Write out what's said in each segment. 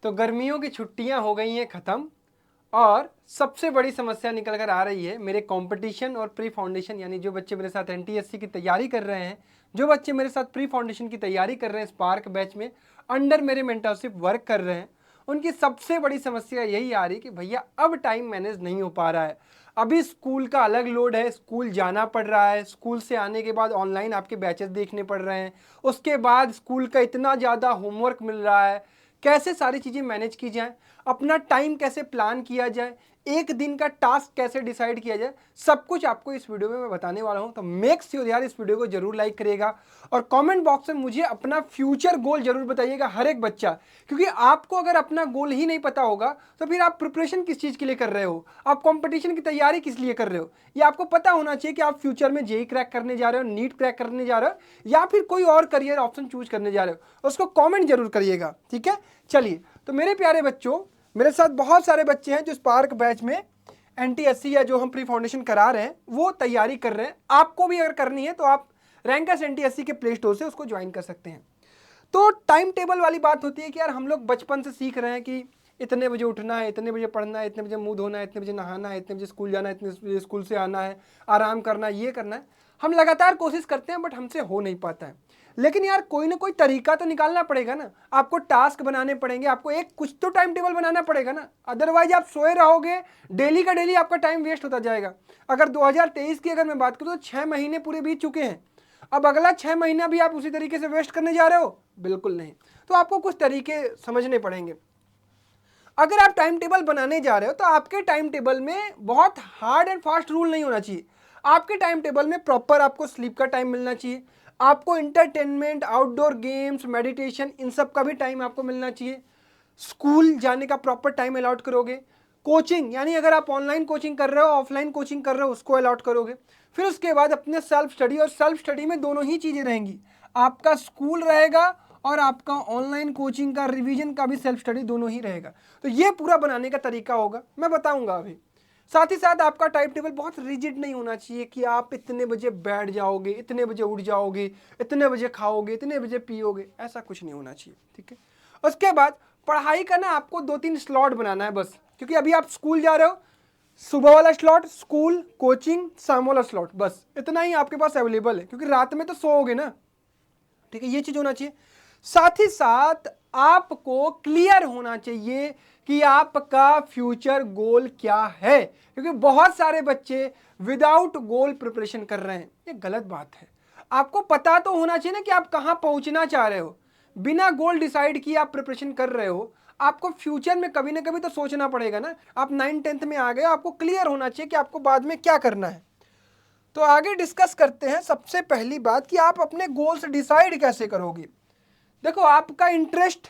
तो गर्मियों की छुट्टियां हो गई हैं ख़त्म और सबसे बड़ी समस्या निकल कर आ रही है मेरे कंपटीशन और प्री फाउंडेशन, यानी जो बच्चे मेरे साथ एनटीएससी की तैयारी कर रहे हैं, जो बच्चे मेरे साथ प्री फाउंडेशन की तैयारी कर रहे हैं, स्पार्क बैच में अंडर मेरे मेंटरशिप वर्क कर रहे हैं, उनकी सबसे बड़ी समस्या यही आ रही कि भैया अब टाइम मैनेज नहीं हो पा रहा है। अभी स्कूल का अलग लोड है, स्कूल जाना पड़ रहा है, स्कूल से आने के बाद ऑनलाइन आपके बैचेस देखने पड़ रहे हैं, उसके बाद स्कूल का इतना ज़्यादा होमवर्क मिल रहा है, कैसे सारी चीज़ें मैनेज की जाए, अपना टाइम कैसे प्लान किया जाए, एक दिन का टास्क कैसे डिसाइड किया जाए, सब कुछ आपको इस वीडियो में मैं बताने वाला हूं। तो मेक श्योर यार इस वीडियो को जरूर लाइक करिएगा और कमेंट बॉक्स में मुझे अपना फ्यूचर गोल जरूर बताइएगा, हर एक बच्चा, क्योंकि आपको अगर अपना गोल ही नहीं पता होगा तो फिर आप प्रिपरेशन किस चीज़ के लिए कर रहे हो, आप कंपटीशन की तैयारी किस लिए कर रहे हो, ये आपको पता होना चाहिए कि आप फ्यूचर में जेई क्रैक करने जा रहे हो, नीट क्रैक करने जा रहे हो या फिर कोई और करियर ऑप्शन चूज करने जा रहे हो, उसको कॉमेंट जरूर करिएगा, ठीक है। चलिए, तो मेरे प्यारे बच्चों, मेरे साथ बहुत सारे बच्चे हैं जो स्पार्क बैच में एनटीएससी या जो हम प्री फाउंडेशन करा रहे हैं वो तैयारी कर रहे हैं। आपको भी अगर करनी है तो आप रैंकर्स एनटीएससी के प्ले स्टोर से उसको ज्वाइन कर सकते हैं। तो टाइम टेबल वाली बात होती है कि यार हम लोग बचपन से सीख रहे हैं कि इतने बजे उठना है, इतने बजे पढ़ना है, इतने बजे मुंह धोना है, इतने बजे नहाना है, इतने बजे स्कूल जाना है, इतने बजे स्कूल से आना है, आराम करना है, ये करना है। हम लगातार कोशिश करते हैं बट हमसे हो नहीं पाता है। लेकिन यार कोई ना कोई तरीका तो निकालना पड़ेगा ना, आपको टास्क बनाने पड़ेंगे, आपको एक कुछ तो टाइम टेबल बनाना पड़ेगा ना, अदरवाइज आप सोए रहोगे, डेली का डेली आपका टाइम वेस्ट होता जाएगा। अगर 2023 की अगर मैं बात करूँ तो 6 महीने पूरे बीत चुके हैं, अब अगला 6 महीना भी आप उसी तरीके से वेस्ट करने जा रहे हो? बिल्कुल नहीं। तो आपको कुछ तरीके समझने पड़ेंगे। अगर आप टाइम टेबल बनाने जा रहे हो तो आपके टाइम टेबल में बहुत हार्ड एंड फास्ट रूल नहीं होना चाहिए। आपके टाइम टेबल में प्रॉपर आपको स्लीप का टाइम मिलना चाहिए, आपको इंटरटेनमेंट, आउटडोर गेम्स, मेडिटेशन, इन सब का भी टाइम आपको मिलना चाहिए। स्कूल जाने का प्रॉपर टाइम अलाउट करोगे, कोचिंग यानी अगर आप ऑनलाइन कोचिंग कर रहे हो, ऑफलाइन कोचिंग कर रहे हो, उसको अलाउट करोगे। फिर उसके बाद अपने सेल्फ स्टडी, और सेल्फ स्टडी में दोनों ही चीज़ें रहेंगी, आपका स्कूल रहेगा और आपका ऑनलाइन कोचिंग का रिवीजन का भी सेल्फ स्टडी दोनों ही रहेगा। तो ये पूरा बनाने का तरीका होगा, मैं बताऊंगा अभी। साथ ही साथ आपका टाइम टेबल बहुत रिजिड नहीं होना चाहिए कि आप इतने बजे बैठ जाओगे, इतने बजे उठ जाओगे, इतने बजे खाओगे, इतने बजे पियोगे, ऐसा कुछ नहीं होना चाहिए, ठीक है। उसके बाद पढ़ाई का ना आपको 2-3 स्लॉट बनाना है बस, क्योंकि अभी आप स्कूल जा रहे हो, सुबह वाला स्लॉट स्कूल, कोचिंग, शाम वाला स्लॉट, बस इतना ही आपके पास अवेलेबल है, क्योंकि रात में तो सोओगे ना, ठीक है, ये चीज होना चाहिए। साथ ही साथ आपको क्लियर होना चाहिए कि आपका फ्यूचर गोल क्या है, क्योंकि बहुत सारे बच्चे विदाउट गोल प्रिपरेशन कर रहे हैं, ये गलत बात है। आपको पता तो होना चाहिए ना कि आप कहां पहुंचना चाह रहे हो। बिना गोल डिसाइड किए आप प्रिपरेशन कर रहे हो, आपको फ्यूचर में कभी ना कभी तो सोचना पड़ेगा ना। आप 9th-10th में आ गए, आपको क्लियर होना चाहिए कि आपको बाद में क्या करना है। तो आगे डिस्कस करते हैं। सबसे पहली बात कि आप अपने गोल्स डिसाइड कैसे करोगे। देखो, आपका इंटरेस्ट,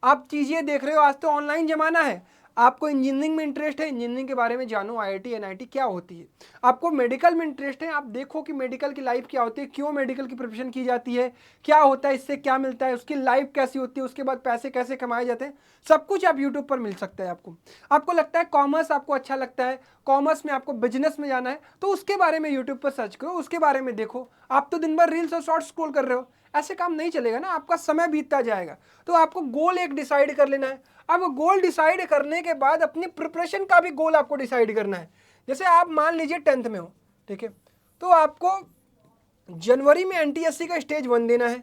आप चीज़ें देख रहे हो, आज तो ऑनलाइन जमाना है। आपको इंजीनियरिंग में इंटरेस्ट है, इंजीनियरिंग के बारे में जानो, आईआईटी एनआईटी क्या होती है। आपको मेडिकल में इंटरेस्ट है, आप देखो कि मेडिकल की लाइफ क्या होती है, क्यों मेडिकल की प्रिपरेशन की जाती है, क्या होता है, इससे क्या मिलता है, उसकी लाइफ कैसी होती है, उसके बाद पैसे कैसे कमाए जाते हैं, सब कुछ आप यूट्यूब पर मिल सकता है आपको। आपको लगता है कॉमर्स आपको अच्छा लगता है, कॉमर्स में आपको बिजनेस में जाना है, तो उसके बारे में यूट्यूब पर सर्च करो, उसके बारे में देखो। आप तो दिन भर रील्स और शॉर्ट्स स्क्रॉल कर रहे हो, ऐसे काम नहीं चलेगा ना, आपका समय बीतता जाएगा। तो आपको गोल एक डिसाइड कर लेना है। अब गोल डिसाइड करने के बाद अपनी प्रिपरेशन का भी गोल आपको डिसाइड करना है। जैसे आप मान लीजिए 10th में हो, ठीक है, तो आपको जनवरी में एनटीएससी का स्टेज 1 देना है,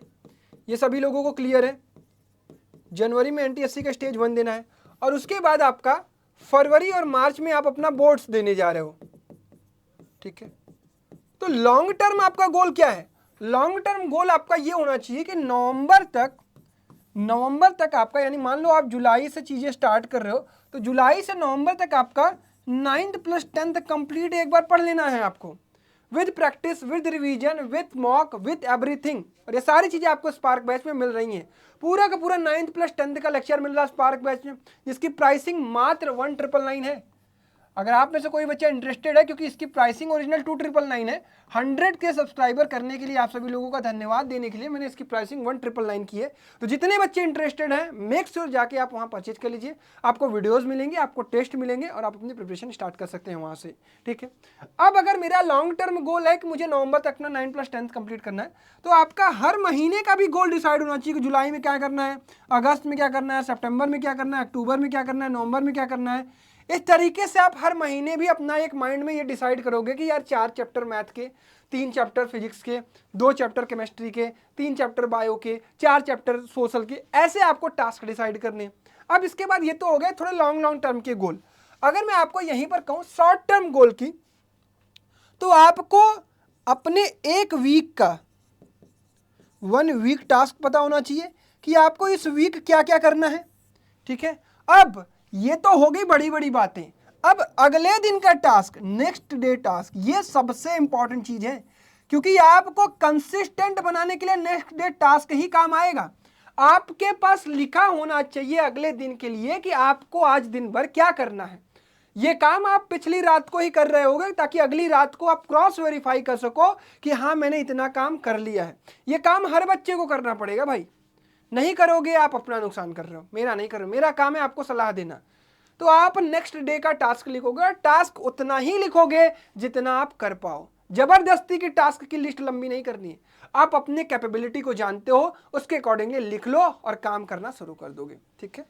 ये सभी लोगों को क्लियर है। जनवरी में एनटीएससी का स्टेज 1 देना है, और उसके बाद आपका फरवरी और मार्च में आप अपना बोर्ड्स देने जा रहे हो, ठीक है। तो लॉन्ग टर्म आपका गोल क्या है? लॉन्ग टर्म गोल आपका ये होना चाहिए कि नवंबर तक आपका, यानी मान लो आप जुलाई से चीजें स्टार्ट कर रहे हो, तो जुलाई से नवंबर तक आपका 9th + 10th कंप्लीट एक बार पढ़ लेना है आपको, with practice, with revision, with mock, with everything. और ये सारी चीजें आपको स्पार्क बैच में मिल रही हैं। पूरा का पूरा 9th + 10th का लेक्चर मिल रहा है स्पार्क बैच में, जिसकी प्राइसिंग मात्र 1999 है। अगर आप में से कोई बच्चा इंटरेस्टेड है, क्योंकि इसकी प्राइसिंग ओरिजिनल 2999 है, 100 के सब्सक्राइबर करने के लिए आप सभी लोगों का धन्यवाद देने के लिए मैंने इसकी प्राइसिंग 1999 की है। तो जितने बच्चे इंटरेस्टेड हैं मेक श्योर जाके आप वहाँ परचेज कर लीजिए, आपको वीडियोस मिलेंगे, आपको टेस्ट मिलेंगे और आप अपनी प्रिपरेशन स्टार्ट कर सकते हैं वहाँ से, ठीक है। अब अगर मेरा लॉन्ग टर्म गोल है कि मुझे नवंबर तक ना 9+10 कंप्लीट करना है, तो आपका हर महीने का भी गोल डिसाइड होना चाहिए कि जुलाई में क्या करना है, अगस्त में क्या करना है, सितंबर में क्या करना है, अक्टूबर में क्या करना है, नवंबर में क्या करना है। इस तरीके से आप हर महीने भी अपना एक माइंड में ये डिसाइड करोगे कि यार 4 चैप्टर मैथ के, 3 चैप्टर फिजिक्स के, 2 चैप्टर केमिस्ट्री के, 3 चैप्टर बायो के, 4 चैप्टर सोशल के, ऐसे आपको टास्क डिसाइड करने। अब इसके बाद ये तो हो गए थोड़े लॉन्ग टर्म के गोल। अगर मैं आपको यहीं पर कहूँ शॉर्ट टर्म गोल की, तो आपको अपने एक वीक का 1 वीक टास्क पता होना चाहिए कि आपको इस वीक क्या क्या करना है, ठीक है। अब ये तो हो गई बड़ी बड़ी बातें। अब अगले दिन का टास्क, नेक्स्ट डे टास्क, ये सबसे इंपॉर्टेंट चीज है, क्योंकि आपको कंसिस्टेंट बनाने के लिए नेक्स्ट डे टास्क ही काम आएगा। आपके पास लिखा होना चाहिए अगले दिन के लिए कि आपको आज दिन भर क्या करना है। ये काम आप पिछली रात को ही कर रहे होगे ताकि अगली रात को आप क्रॉस वेरीफाई कर सको कि हाँ मैंने इतना काम कर लिया है। ये काम हर बच्चे को करना पड़ेगा भाई, नहीं करोगे आप अपना नुकसान कर रहे हो, मेरा नहीं कर रहे हो, मेरा काम है आपको सलाह देना। तो आप नेक्स्ट डे का टास्क लिखोगे, टास्क उतना ही लिखोगे जितना आप कर पाओ। जबरदस्ती की टास्क की लिस्ट लंबी नहीं करनी है, आप अपने कैपेबिलिटी को जानते हो, उसके अकॉर्डिंगली लिख लो और काम करना शुरू कर दोगे, ठीक है।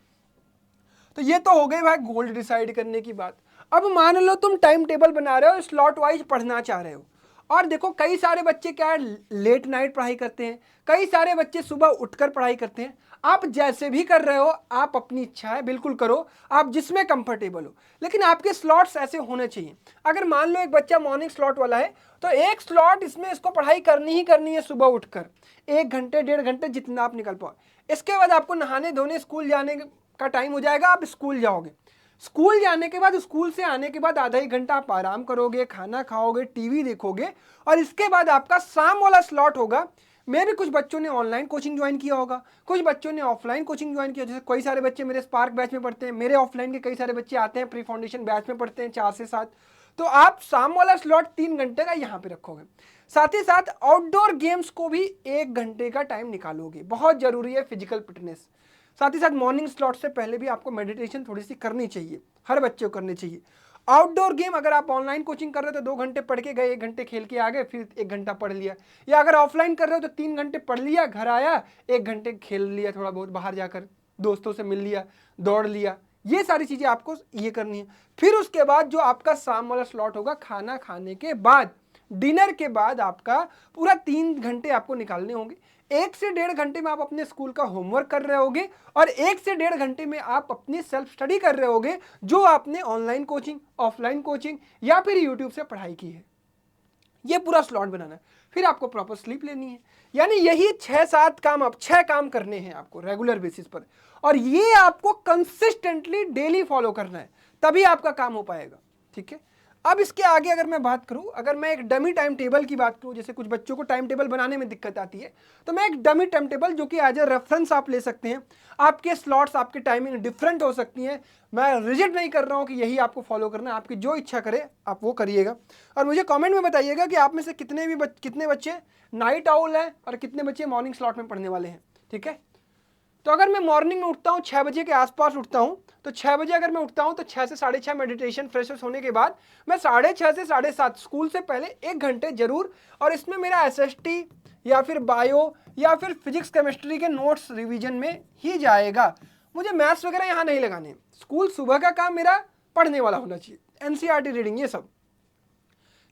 तो ये तो हो गई भाई गोल डिसाइड करने की बात। अब मान लो तुम टाइम टेबल बना रहे हो, स्लॉट वाइज पढ़ना चाह रहे हो, और देखो कई सारे बच्चे क्या है लेट नाइट पढ़ाई करते हैं, कई सारे बच्चे सुबह उठकर पढ़ाई करते हैं। आप जैसे भी कर रहे हो, आप अपनी इच्छा है बिल्कुल करो, आप जिसमें कंफर्टेबल हो, लेकिन आपके स्लॉट्स ऐसे होने चाहिए। अगर मान लो एक बच्चा मॉर्निंग स्लॉट वाला है, तो एक स्लॉट इसमें इसको पढ़ाई करनी ही करनी है सुबह उठकर 1 घंटे 1.5 घंटे जितना आप निकल पाओ। इसके बाद आपको नहाने धोने स्कूल जाने का टाइम हो जाएगा, आप स्कूल जाओगे। स्कूल जाने के बाद, स्कूल से आने के बाद आधा 1 घंटा आप आराम करोगे, खाना खाओगे, टीवी देखोगे, और इसके बाद आपका शाम वाला स्लॉट होगा। मैं भी कुछ बच्चों ने ऑनलाइन कोचिंग ज्वाइन किया होगा, कुछ बच्चों ने ऑफलाइन कोचिंग ज्वाइन किया। जैसे कई सारे बच्चे मेरे स्पार्क बैच में पढ़ते हैं, मेरे ऑफलाइन के कई सारे बच्चे आते हैं प्री फाउंडेशन बैच में पढ़ते हैं 4 से 7। तो आप शाम वाला स्लॉट 3 घंटे का यहाँ पे रखोगे। साथ ही साथ आउटडोर गेम्स को भी 1 घंटे का टाइम निकालोगे, बहुत जरूरी है फिजिकल फिटनेस। साथ ही साथ मॉर्निंग स्लॉट से पहले भी आपको मेडिटेशन थोड़ी सी करनी चाहिए, हर बच्चे को करनी चाहिए। आउटडोर गेम अगर आप ऑनलाइन कोचिंग कर रहे हो तो 2 घंटे पढ़ के गए, 1 घंटे खेल के आ गए, फिर 1 घंटा पढ़ लिया। या अगर ऑफलाइन कर रहे हो तो 3 घंटे पढ़ लिया, घर आया, 1 घंटे खेल लिया, थोड़ा बहुत बाहर जाकर दोस्तों से मिल लिया, दौड़ लिया। ये सारी चीज़ें आपको ये करनी है। फिर उसके बाद जो आपका शाम वाला स्लॉट होगा, खाना खाने के बाद, डिनर के बाद आपका पूरा 3 घंटे आपको निकालने होंगे। 1 से 1.5 घंटे में आप अपने स्कूल का होमवर्क कर रहे होगे, और 1 से 1.5 घंटे में आप अपनी सेल्फ स्टडी कर रहे होगे, जो आपने ऑनलाइन कोचिंग, ऑफलाइन कोचिंग या फिर यूट्यूब से पढ़ाई की है। ये पूरा स्लॉट बनाना है। फिर आपको प्रॉपर स्लीप लेनी है। यानी यही 6-7 काम, आप 6 काम करने हैं आपको रेगुलर बेसिस पर, और ये आपको कंसिस्टेंटली डेली फॉलो करना है, तभी आपका काम हो पाएगा, ठीक है। अब इसके आगे अगर मैं बात करूं, अगर मैं एक डमी टाइम टेबल की बात करूं, जैसे कुछ बच्चों को टाइम टेबल बनाने में दिक्कत आती है, तो मैं एक डमी टाइम टेबल जो कि एज ए रेफरेंस आप ले सकते हैं। आपके स्लॉट्स, आपकी टाइमिंग डिफरेंट हो सकती हैं, मैं रिजिड नहीं कर रहा हूं कि यही आपको फॉलो करना है, आपकी जो इच्छा करे आप वो करिएगा। और मुझे कमेंट में बताइएगा कि आप में से कितने बच्चे नाइट आउल हैं और कितने बच्चे मॉर्निंग स्लॉट में पढ़ने वाले हैं, ठीक है। तो अगर मैं मॉर्निंग में उठता हूँ 6 बजे के आसपास उठता हूँ, तो 6 बजे अगर मैं उठता हूँ तो 6 से 6:30 मेडिटेशन फ्रेश होने के बाद मैं 6:30 से 7:30 स्कूल से पहले 1 घंटे जरूर, और इसमें मेरा एसएसटी या फिर बायो या फिर फिजिक्स केमिस्ट्री के नोट्स रिवीजन में ही जाएगा। मुझे मैथ्स वगैरह यहाँ नहीं लगाने। स्कूल सुबह का काम मेरा पढ़ने वाला होना चाहिए, एनसीईआरटी रीडिंग ये सब।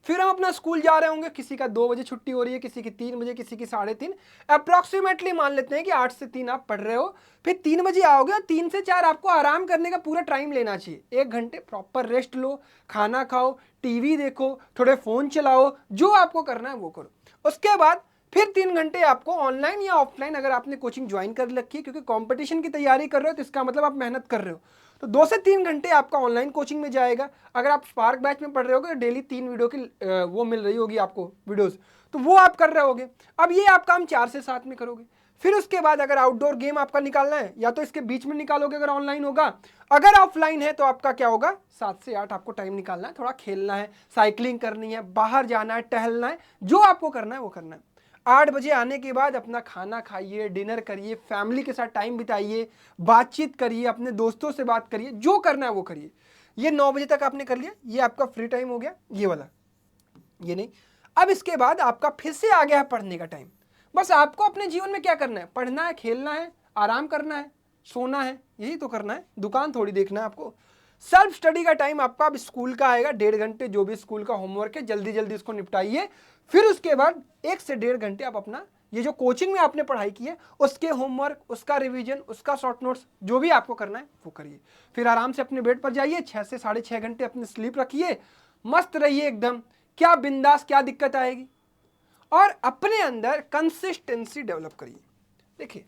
फिर हम अपना स्कूल जा रहे होंगे, किसी का 2 बजे छुट्टी हो रही है, किसी की 3 बजे, किसी की 3:30, अप्रॉक्सीमेटली मान लेते हैं कि 8 से 3 आप पढ़ रहे हो। फिर 3 बजे आओगे और 3 से 4 आपको आराम करने का पूरा टाइम लेना चाहिए। 1 घंटे प्रॉपर रेस्ट लो, खाना खाओ, टीवी देखो, थोड़े फोन चलाओ, जो आपको करना है वो करो। उसके बाद फिर 3 घंटे आपको ऑनलाइन या ऑफलाइन, अगर आपने कोचिंग ज्वाइन कर रखी है, क्योंकि कंपटीशन की तैयारी कर रहे हो तो इसका मतलब आप मेहनत कर रहे हो, तो 2 से 3 घंटे आपका ऑनलाइन कोचिंग में जाएगा। अगर आप स्पार्क बैच में पढ़ रहे होगे तो डेली 3 वीडियो की वो मिल रही होगी आपको वीडियोस, तो वो आप कर रहे होगे। अब ये आप काम 4 से 7 में करोगे। फिर उसके बाद अगर आउटडोर गेम आपका निकालना है या तो इसके बीच में निकालोगे अगर ऑनलाइन होगा, अगर ऑफलाइन है तो आपका क्या होगा 7 से 8 आपको टाइम निकालना है, थोड़ा खेलना है, साइकिलिंग करनी है, बाहर जाना है, टहलना है, जो आपको करना है वो करना है। 8 बजे आने के बाद अपना खाना खाइए, डिनर करिए, फैमिली के साथ टाइम बिताइए, बातचीत करिए, अपने दोस्तों से बात करिए, जो करना है वो करिए। ये 9 बजे तक आपने कर लिया, ये आपका फ्री टाइम हो गया, ये वाला, ये नहीं। अब इसके बाद आपका फिर से आ गया है पढ़ने का टाइम। बस आपको अपने जीवन में क्या करना है, पढ़ना है, खेलना है, आराम करना है, सोना है, यही तो करना है, दुकान थोड़ी देखना है आपको। सेल्फ स्टडी का टाइम आपका अब स्कूल का आएगा, 1.5 घंटे जो भी स्कूल का होमवर्क है जल्दी जल्दी उसको निपटाइए। फिर उसके बाद 1 से 1.5 घंटे आप अपना ये जो कोचिंग में आपने पढ़ाई की है उसके होमवर्क, उसका रिवीजन, उसका शॉर्ट नोट्स, जो भी आपको करना है वो करिए। फिर आराम से अपने बेड पर जाइए, 6 से 6.5 घंटे अपनी स्लीप रखिए, मस्त रहिए एकदम, क्या बिंदास, क्या दिक्कत आएगी। और अपने अंदर कंसिस्टेंसी डेवलप करिए। देखिए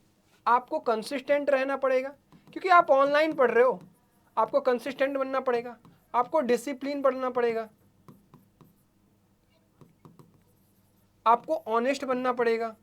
आपको कंसिस्टेंट रहना पड़ेगा क्योंकि आप ऑनलाइन पढ़ रहे हो, आपको कंसिस्टेंट बनना पड़ेगा, आपको डिसिप्लिन बनना पड़ेगा, आपको ऑनेस्ट बनना पड़ेगा।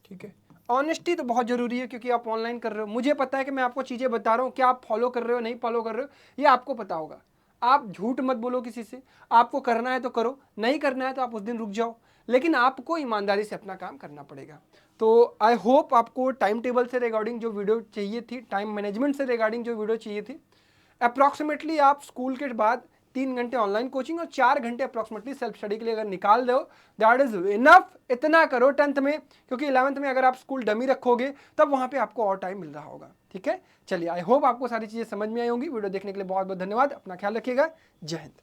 ठीक है, ऑनेस्टी तो बहुत ज़रूरी है क्योंकि आप ऑनलाइन कर रहे हो। मुझे पता है कि मैं आपको चीज़ें बता रहा हूँ, क्या आप फॉलो कर रहे हो नहीं फॉलो कर रहे हो ये आपको पता होगा। आप झूठ मत बोलो किसी से, आपको करना है तो करो, नहीं करना है तो आप उस दिन रुक जाओ, लेकिन आपको ईमानदारी से अपना काम करना पड़ेगा। तो आई होप आपको टाइम टेबल से रिगार्डिंग जो वीडियो चाहिए थी, टाइम मैनेजमेंट से रिगार्डिंग जो वीडियो चाहिए थी, अप्रॉक्सीमेटली आप स्कूल के बाद 3 घंटे ऑनलाइन कोचिंग और 4 घंटे अप्रॉक्सीमेटली सेल्फ स्टडी के लिए अगर निकाल दो, दैट इज इनफ। इतना करो 10th में, क्योंकि 11th में अगर आप स्कूल डमी रखोगे तब वहाँ पे आपको और टाइम मिल रहा होगा। ठीक है, चलिए आई होप आपको सारी चीज़ें समझ में आई होंगी। वीडियो देखने के लिए बहुत बहुत धन्यवाद, अपना ख्याल रखिएगा, जय हिंद।